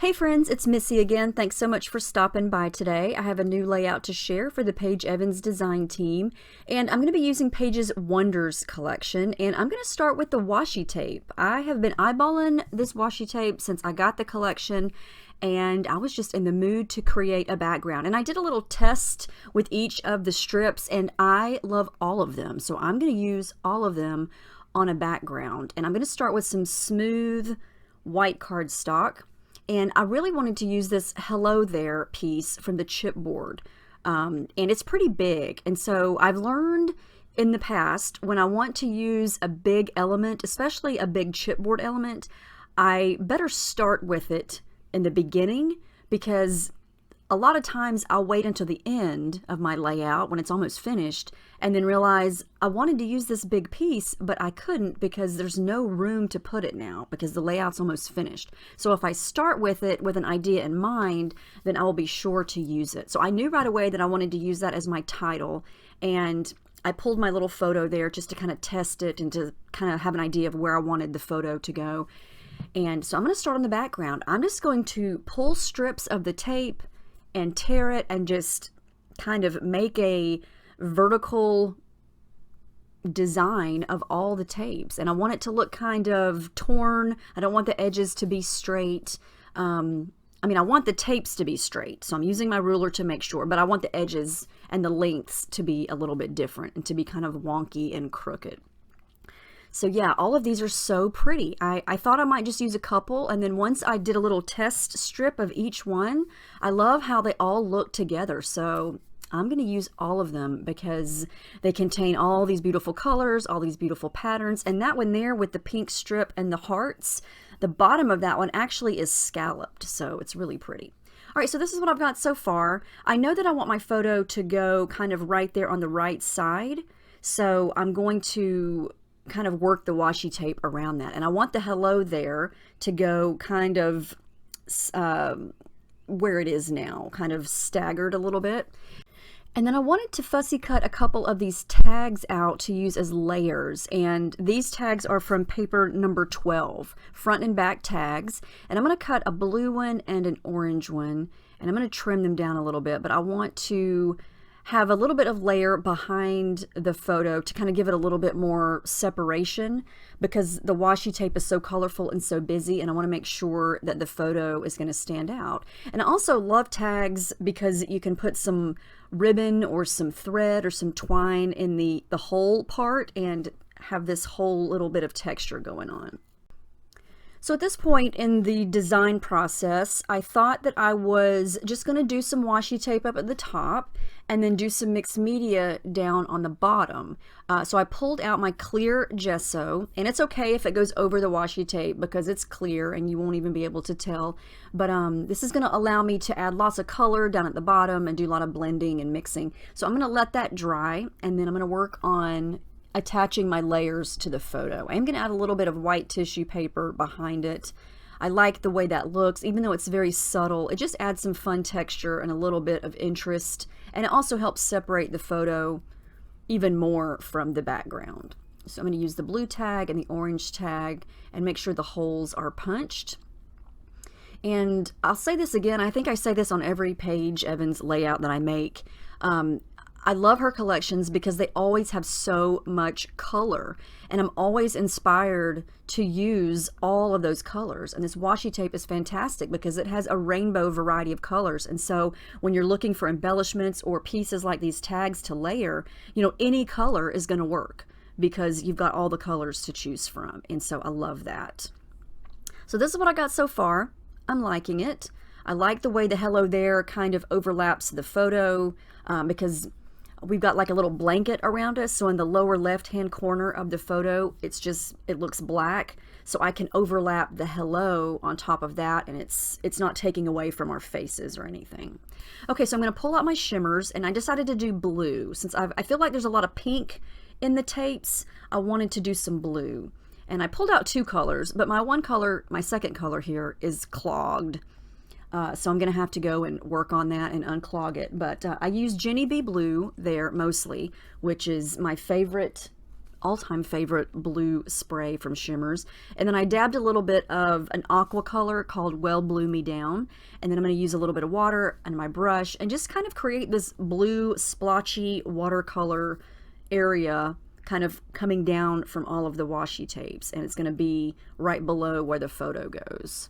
Hey friends, it's Missy again. Thanks so much for stopping by today. I have a new layout to share for the Paige Evans design team, and I'm going to be using Paige's Wonders collection, and I'm going to start with the washi tape. I have been eyeballing this washi tape since I got the collection, and I was just in the mood to create a background. And I did a little test with each of the strips, and I love all of them. So I'm going to use all of them on a background, and I'm going to start with some smooth white cardstock. And I really wanted to use this Hello There piece from the chipboard. And it's pretty big. And so I've learned in the past, when I want to use a big element, especially a big chipboard element, I better start with it in the beginning, because a lot of times I'll wait until the end of my layout when it's almost finished and then realize I wanted to use this big piece, but I couldn't because there's no room to put it now because the layout's almost finished. So if I start with it with an idea in mind, then I will be sure to use it. So I knew right away that I wanted to use that as my title, and I pulled my little photo there just to kind of test it and to kind of have an idea of where I wanted the photo to go. And so I'm going to start on the background. I'm just going to pull strips of the tape and tear it and just kind of make a vertical design of all the tapes. And I want it to look kind of torn. I don't want the edges to be straight. I want the tapes to be straight, so I'm using my ruler to make sure, but I want the edges and the lengths to be a little bit different and to be kind of wonky and crooked. So yeah, all of these are so pretty. I thought I might just use a couple, and then once I did a little test strip of each one, I love how they all look together. So I'm going to use all of them because they contain all these beautiful colors, all these beautiful patterns. And that one there with the pink strip and the hearts, the bottom of that one actually is scalloped, so it's really pretty. All right, so this is what I've got so far. I know that I want my photo to go kind of right there on the right side, so I'm going to kind of work the washi tape around that. And I want the Hello There to go kind of where it is now, kind of staggered a little bit. And then I wanted to fussy cut a couple of these tags out to use as layers. And these tags are from paper number 12, front and back tags. And I'm going to cut a blue one and an orange one. And I'm going to trim them down a little bit, but I want to have a little bit of layer behind the photo to kind of give it a little bit more separation, because the washi tape is so colorful and so busy, and I want to make sure that the photo is going to stand out. And I also love tags because you can put some ribbon or some thread or some twine in the whole part and have this whole little bit of texture going on. So at this point in the design process, I thought that I was just going to do some washi tape up at the top and then do some mixed media down on the bottom. So I pulled out my clear gesso, and it's okay if it goes over the washi tape because it's clear and you won't even be able to tell. But this is going to allow me to add lots of color down at the bottom and do a lot of blending and mixing. So I'm going to let that dry, and then I'm going to work on attaching my layers to the photo. I'm going to add a little bit of white tissue paper behind it. I like the way that looks, even though it's very subtle. It just adds some fun texture and a little bit of interest, and it also helps separate the photo even more from the background. So I'm going to use the blue tag and the orange tag and make sure the holes are punched. And I'll say this again, I think I say this on every Paige Evans layout that I make. I love her collections because they always have so much color, and I'm always inspired to use all of those colors. And this washi tape is fantastic because it has a rainbow variety of colors. And so when you're looking for embellishments or pieces like these tags to layer, you know, any color is going to work because you've got all the colors to choose from. And so I love that. So this is what I got so far. I'm liking it. I like the way the Hello There kind of overlaps the photo because we've got like a little blanket around us. So in the lower left-hand corner of the photo, it looks black. So I can overlap the hello on top of that, and it's not taking away from our faces or anything. Okay, so I'm going to pull out my shimmers, and I decided to do blue. Since I feel like there's a lot of pink in the tapes, I wanted to do some blue. And I pulled out two colors, but my second color here is clogged. So I'm going to have to go and work on that and unclog it. But I use Jenny B Blue there mostly, which is my favorite all-time favorite blue spray from Shimmers. And then I dabbed a little bit of an aqua color called Well Blue Me Down. And then I'm going to use a little bit of water and my brush and just kind of create this blue splotchy watercolor area kind of coming down from all of the washi tapes. And it's going to be right below where the photo goes.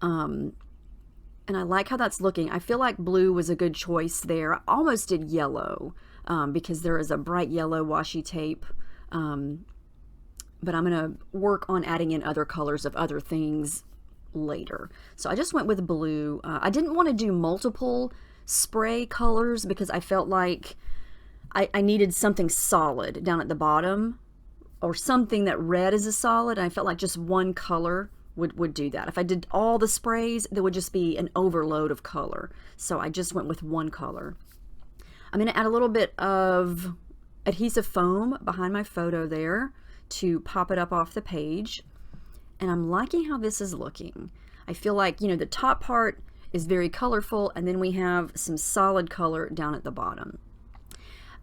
And I like how that's looking. I feel like blue was a good choice there. I almost did yellow because there is a bright yellow washi tape. But I'm going to work on adding in other colors of other things later. So I just went with blue. I didn't want to do multiple spray colors because I felt like I needed something solid down at the bottom, or something that read as a solid. And I felt like just one color would do that. If I did all the sprays, there would just be an overload of color. So I just went with one color. I'm going to add a little bit of adhesive foam behind my photo there to pop it up off the page. And I'm liking how this is looking. I feel like, you know, the top part is very colorful, and then we have some solid color down at the bottom.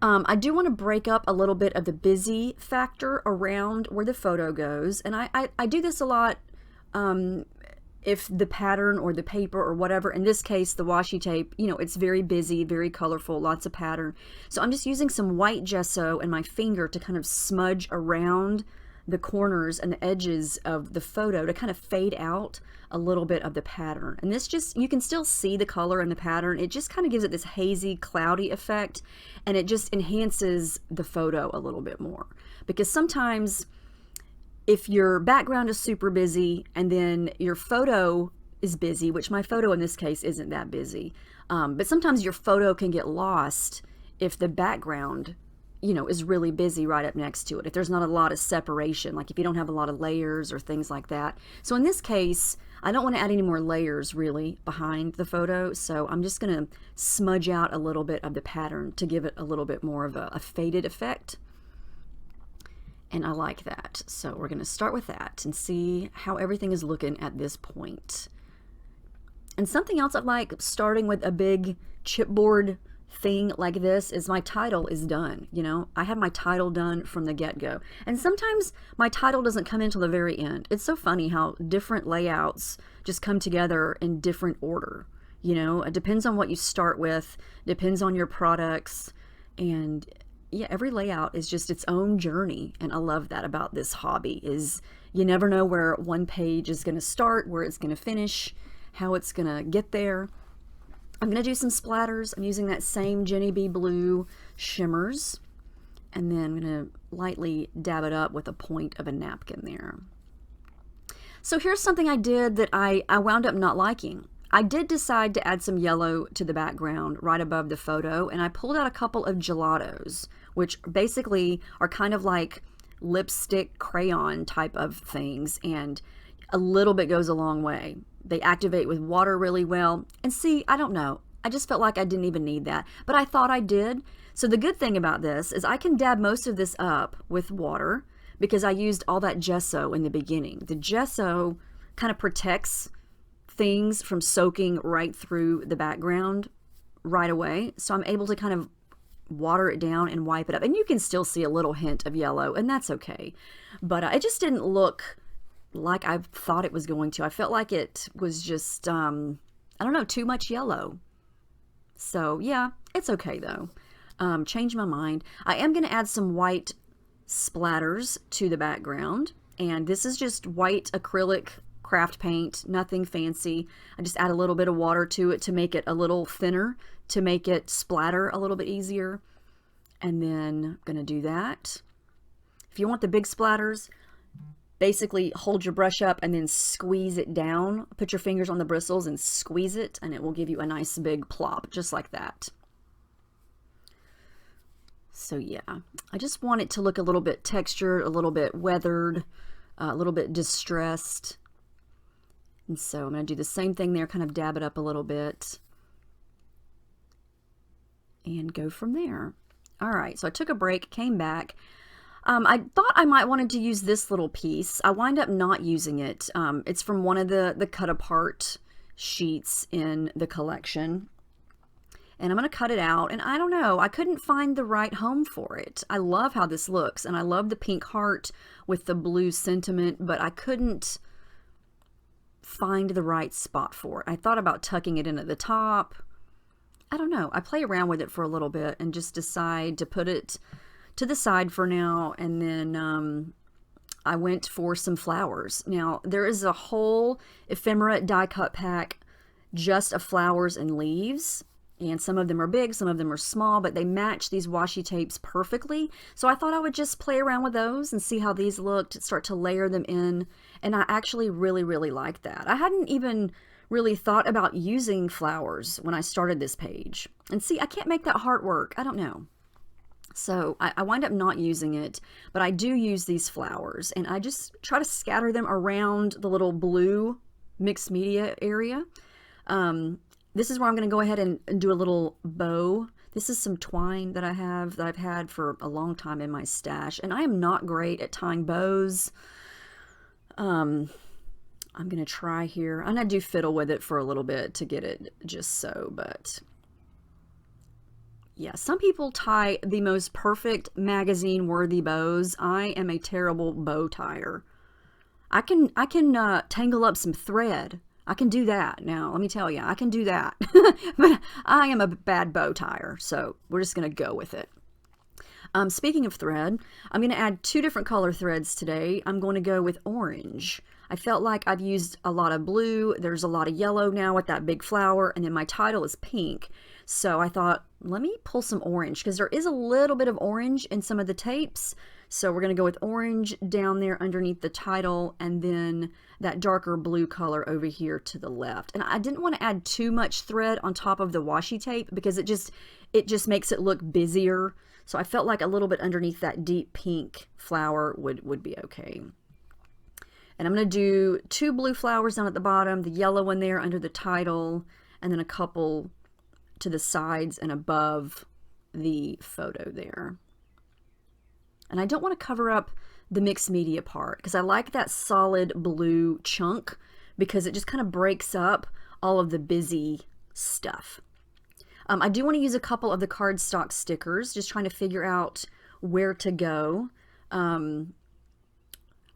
I do want to break up a little bit of the busy factor around where the photo goes. And I do this a lot if the pattern or the paper or whatever, in this case the washi tape, you know, it's very busy, very colorful, lots of pattern. So I'm just using some white gesso and my finger to kind of smudge around the corners and the edges of the photo to kind of fade out a little bit of the pattern. And this just, you can still see the color in the pattern. It just kind of gives it this hazy, cloudy effect, and it just enhances the photo a little bit more. Because sometimes if your background is super busy and then your photo is busy, which my photo in this case isn't that busy, but sometimes your photo can get lost if the background, you know, is really busy right up next to it, if there's not a lot of separation, like if you don't have a lot of layers or things like that. So in this case, I don't want to add any more layers really behind the photo, so I'm just going to smudge out a little bit of the pattern to give it a little bit more of a faded effect. And I like that. So we're going to start with that and see how everything is looking at this point. And something else I like starting with a big chipboard thing like this is my title is done. You know, I have my title done from the get-go. And sometimes my title doesn't come in till the very end. It's so funny how different layouts just come together in different order. You know, it depends on what you start with, depends on your products, and yeah, every layout is just its own journey. And I love that about this hobby, is you never know where one page is going to start, where it's going to finish, how it's going to get there. I'm going to do some splatters. I'm using that same Jenny B Blue Shimmers, and then I'm going to lightly dab it up with a point of a napkin there. So here's something I did that I wound up not liking. I did decide to add some yellow to the background right above the photo, and I pulled out a couple of gelatos, which basically are kind of like lipstick crayon type of things, and a little bit goes a long way. They activate with water really well. And see, I don't know, I just felt like I didn't even need that, but I thought I did. So the good thing about this is I can dab most of this up with water because I used all that gesso in the beginning. The gesso kind of protects things from soaking right through the background right away. So I'm able to kind of water it down and wipe it up. And you can still see a little hint of yellow, and that's okay. But it just didn't look like I thought it was going to. I felt like it was just, I don't know, too much yellow. So yeah, it's okay though. Changed my mind. I am going to add some white splatters to the background. And this is just white acrylic craft paint, nothing fancy. I just add a little bit of water to it to make it a little thinner, to make it splatter a little bit easier. And then I'm going to do that. If you want the big splatters, basically hold your brush up and then squeeze it down. Put your fingers on the bristles and squeeze it, and it will give you a nice big plop, just like that. So yeah, I just want it to look a little bit textured, a little bit weathered, a little bit distressed. And so I'm going to do the same thing there, kind of dab it up a little bit and go from there. All right, so I took a break, came back. I thought I might wanted to use this little piece. I wind up not using it. It's from one of the cut apart sheets in the collection. and I'm going to cut it out. And I don't know, I couldn't find the right home for it. I love how this looks, and I love the pink heart with the blue sentiment, but I couldn't find the right spot for it. I thought about tucking it in at the top. I don't know. I play around with it for a little bit and just decide to put it to the side for now. And then I went for some flowers. Now, there is a whole ephemera die cut pack just of flowers and leaves. And some of them are big, some of them are small, but they match these washi tapes perfectly. So I thought I would just play around with those and see how these looked, start to layer them in. And I actually really, really like that. I hadn't even really thought about using flowers when I started this page. And see, I can't make that heart work. I don't know. So I wind up not using it, but I do use these flowers, and I just try to scatter them around the little blue mixed media area. This is where I'm going to go ahead and do a little bow. This is some twine that I've had for a long time in my stash, and I am not great at tying bows. I'm going to try here. I'm going to do fiddle with it for a little bit to get it just so, but yeah, some people tie the most perfect magazine-worthy bows. I am a terrible bow tire. I can tangle up some thread. I can do that. Now, let me tell you, I can do that. But I am a bad bow tire, so we're just going to go with it. Speaking of thread, I'm going to add 2 different color threads today. I'm going to go with orange. I felt like I've used a lot of blue. There's a lot of yellow now with that big flower, and then my title is pink. So I thought, let me pull some orange, because there is a little bit of orange in some of the tapes. So we're going to go with orange down there underneath the title, and then that darker blue color over here to the left. And I didn't want to add too much thread on top of the washi tape because it just makes it look busier. So I felt like a little bit underneath that deep pink flower would be okay. And I'm going to do 2 blue flowers down at the bottom, the yellow one there under the title, and then a couple to the sides and above the photo there. And I don't want to cover up the mixed media part because I like that solid blue chunk because it just kind of breaks up all of the busy stuff. I do want to use a couple of the cardstock stickers, just trying to figure out where to go. I'm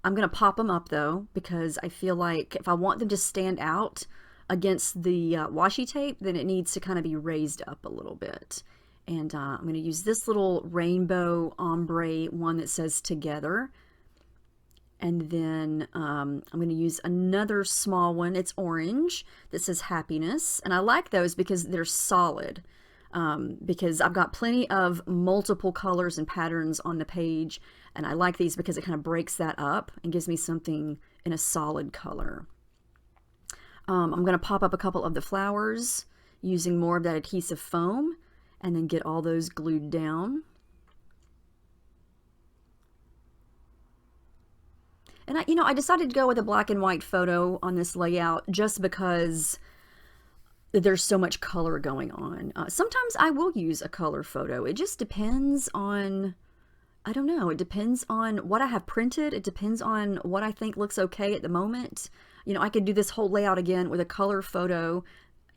going to pop them up though, because I feel like if I want them to stand out against the washi tape, then it needs to kind of be raised up a little bit. And I'm going to use this little rainbow ombre one that says together. And then I'm going to use another small one. It's orange that says happiness. And I like those because they're solid. Because I've got plenty of multiple colors and patterns on the page. And I like these because it kind of breaks that up and gives me something in a solid color. I'm going to pop up a couple of the flowers using more of that adhesive foam and then get all those glued down. And I decided to go with a black and white photo on this layout just because there's so much color going on. Sometimes I will use a color photo. It just depends on, I don't know, it depends on what I have printed. It depends on what I think looks okay at the moment. I could do this whole layout again with a color photo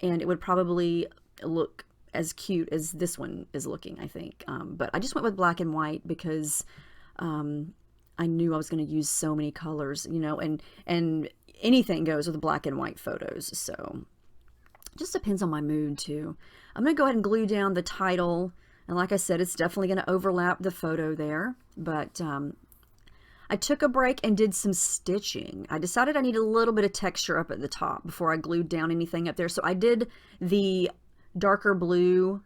and it would probably look as cute as this one is looking, I think. But I just went with black and white because I knew I was going to use so many colors, and anything goes with black and white photos. So it just depends on my mood too. I'm going to go ahead and glue down the title. And like I said, it's definitely going to overlap the photo there. But I took a break and did some stitching. I decided I needed a little bit of texture up at the top before I glued down anything up there. So I did the darker blue.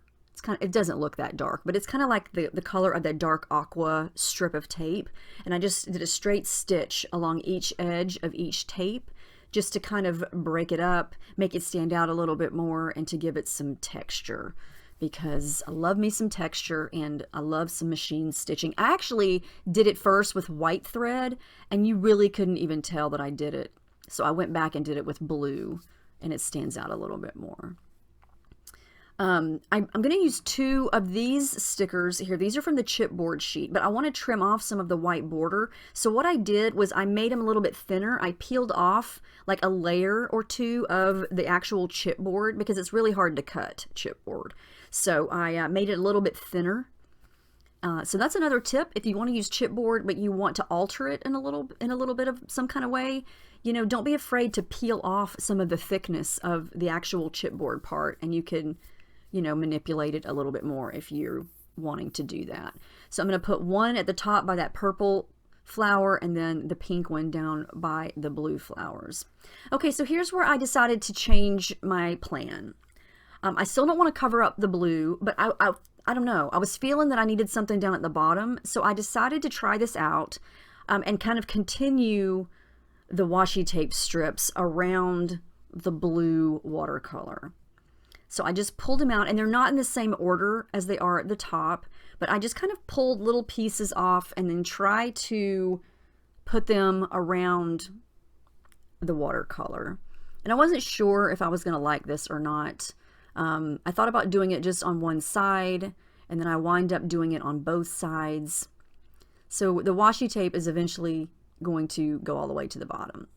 It doesn't look that dark, but it's kind of like the color of that dark aqua strip of tape. And I just did a straight stitch along each edge of each tape just to kind of break it up, make it stand out a little bit more, and to give it some texture. Because I love me some texture and I love some machine stitching. I actually did it first with white thread and you really couldn't even tell that I did it. So I went back and did it with blue and it stands out a little bit more. I'm going to use 2 of these stickers here. These are from the chipboard sheet, but I want to trim off some of the white border. So what I did was I made them a little bit thinner. I peeled off like a layer or 2 of the actual chipboard because it's really hard to cut chipboard. So I made it a little bit thinner. So that's another tip. If you want to use chipboard, but you want to alter it in a little bit of some kind of way, you know, don't be afraid to peel off some of the thickness of the actual chipboard part, and you can, you know, manipulate it a little bit more if you're wanting to do that. So I'm going to put one at the top by that purple flower and then the pink one down by the blue flowers. Okay, so here's where I decided to change my plan. I still don't want to cover up the blue, but I don't know. I was feeling that I needed something down at the bottom, so I decided to try this out and kind of continue the washi tape strips around the blue watercolor. So I just pulled them out, and they're not in the same order as they are at the top, but I just kind of pulled little pieces off and then try to put them around the watercolor. And I wasn't sure if I was going to like this or not. I thought about doing it just on one side, and then I wind up doing it on both sides. So the washi tape is eventually going to go all the way to the bottom.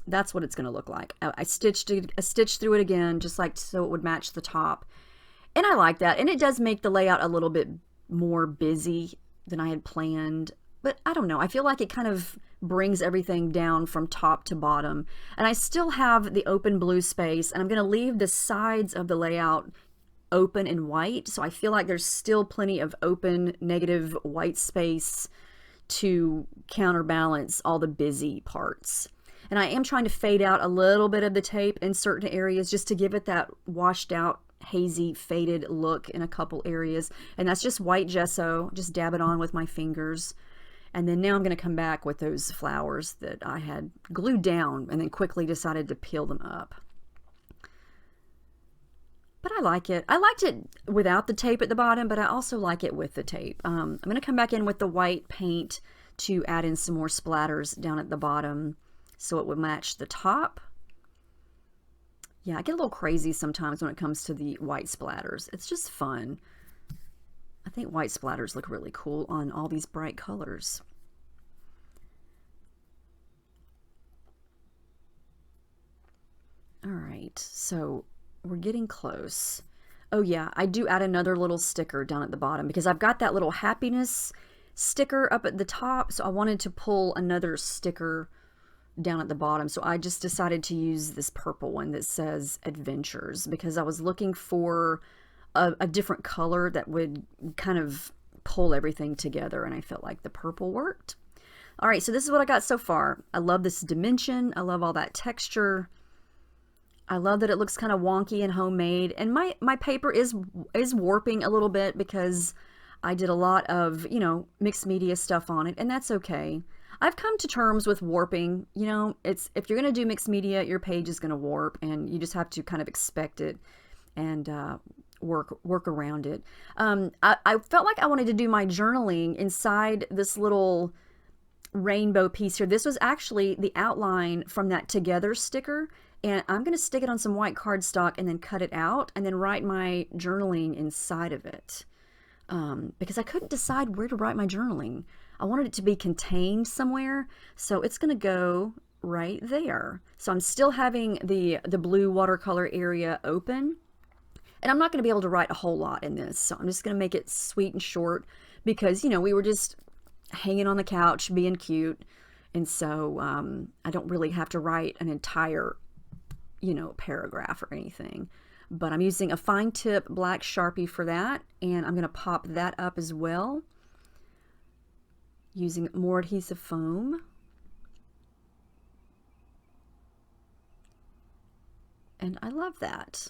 That's what it's going to look like. I stitched through it again, just like so it would match the top. And I like that. And it does make the layout a little bit more busy than I had planned. But I don't know. I feel like it kind of brings everything down from top to bottom. And I still have the open blue space, and I'm going to leave the sides of the layout open and white. So I feel like there's still plenty of open negative white space to counterbalance all the busy parts. And I am trying to fade out a little bit of the tape in certain areas just to give it that washed out, hazy, faded look in a couple areas. And that's just white gesso. Just dab it on with my fingers. And then now I'm going to come back with those flowers that I had glued down and then quickly decided to peel them up. But I like it. I liked it without the tape at the bottom, but I also like it with the tape. I'm going to come back in with the white paint to add in some more splatters down at the bottom so it would match the top. Yeah, I get a little crazy sometimes when it comes to the white splatters. It's just fun. I think white splatters look really cool on all these bright colors. All right, so we're getting close. Oh yeah, I do add another little sticker down at the bottom because I've got that little happiness sticker up at the top, so I wanted to pull another sticker down at the bottom. So I just decided to use this purple one that says adventures because I was looking for a different color that would kind of pull everything together, and I felt like the purple worked. All right, so this is what I got so far. I love this dimension. I love all that texture. I love that it looks kind of wonky and homemade, and my paper is warping a little bit because I did a lot of, you know, mixed media stuff on it, and that's okay. I've come to terms with warping. You know, it's if you're going to do mixed media, your page is going to warp, and you just have to kind of expect it and work around it. I felt like I wanted to do my journaling inside this little rainbow piece here. This was actually the outline from that Together sticker, and I'm going to stick it on some white cardstock and then cut it out and then write my journaling inside of it because I couldn't decide where to write my journaling. I wanted it to be contained somewhere, so it's going to go right there. So I'm still having the blue watercolor area open, and I'm not going to be able to write a whole lot in this, so I'm just going to make it sweet and short because, you know, we were just hanging on the couch being cute, and so I don't really have to write an entire, you know, paragraph or anything. But I'm using a fine tip black Sharpie for that, and I'm going to pop that up as well using more adhesive foam. And I love that.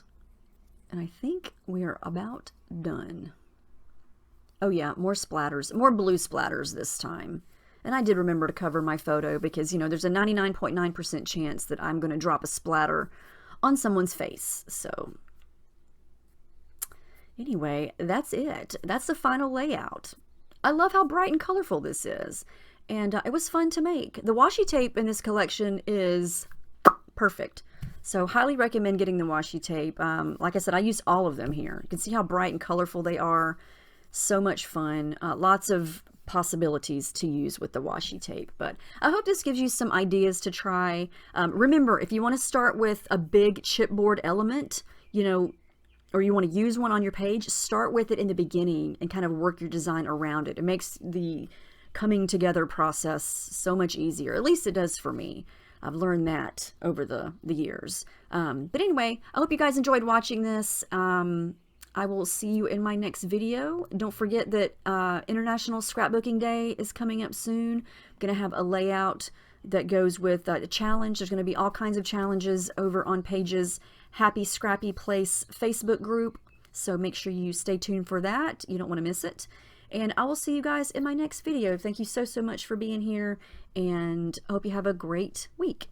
And I think we are about done. Oh yeah, more splatters, more blue splatters this time. And I did remember to cover my photo because, you know, there's a 99.9% chance that I'm going to drop a splatter on someone's face. So anyway, that's it. That's the final layout. I love how bright and colorful this is. And it was fun to make. The washi tape in this collection is perfect. So highly recommend getting the washi tape. Like I said, I use all of them here. You can see how bright and colorful they are. So much fun. Lots of possibilities to use with the washi tape. But I hope this gives you some ideas to try. Remember, if you want to start with a big chipboard element, or you want to use one on your page, start with it in the beginning and kind of work your design around it. It makes the coming together process so much easier. At least it does for me. I've learned that over the years. But anyway, I hope you guys enjoyed watching this. I will see you in my next video. Don't forget that International Scrapbooking Day is coming up soon. I'm going to have a layout that goes with a challenge. There's going to be all kinds of challenges over on Paige's Happy Scrappy Place Facebook group. So make sure you stay tuned for that. You don't want to miss it. And I will see you guys in my next video. Thank you so much for being here, and I hope you have a great week.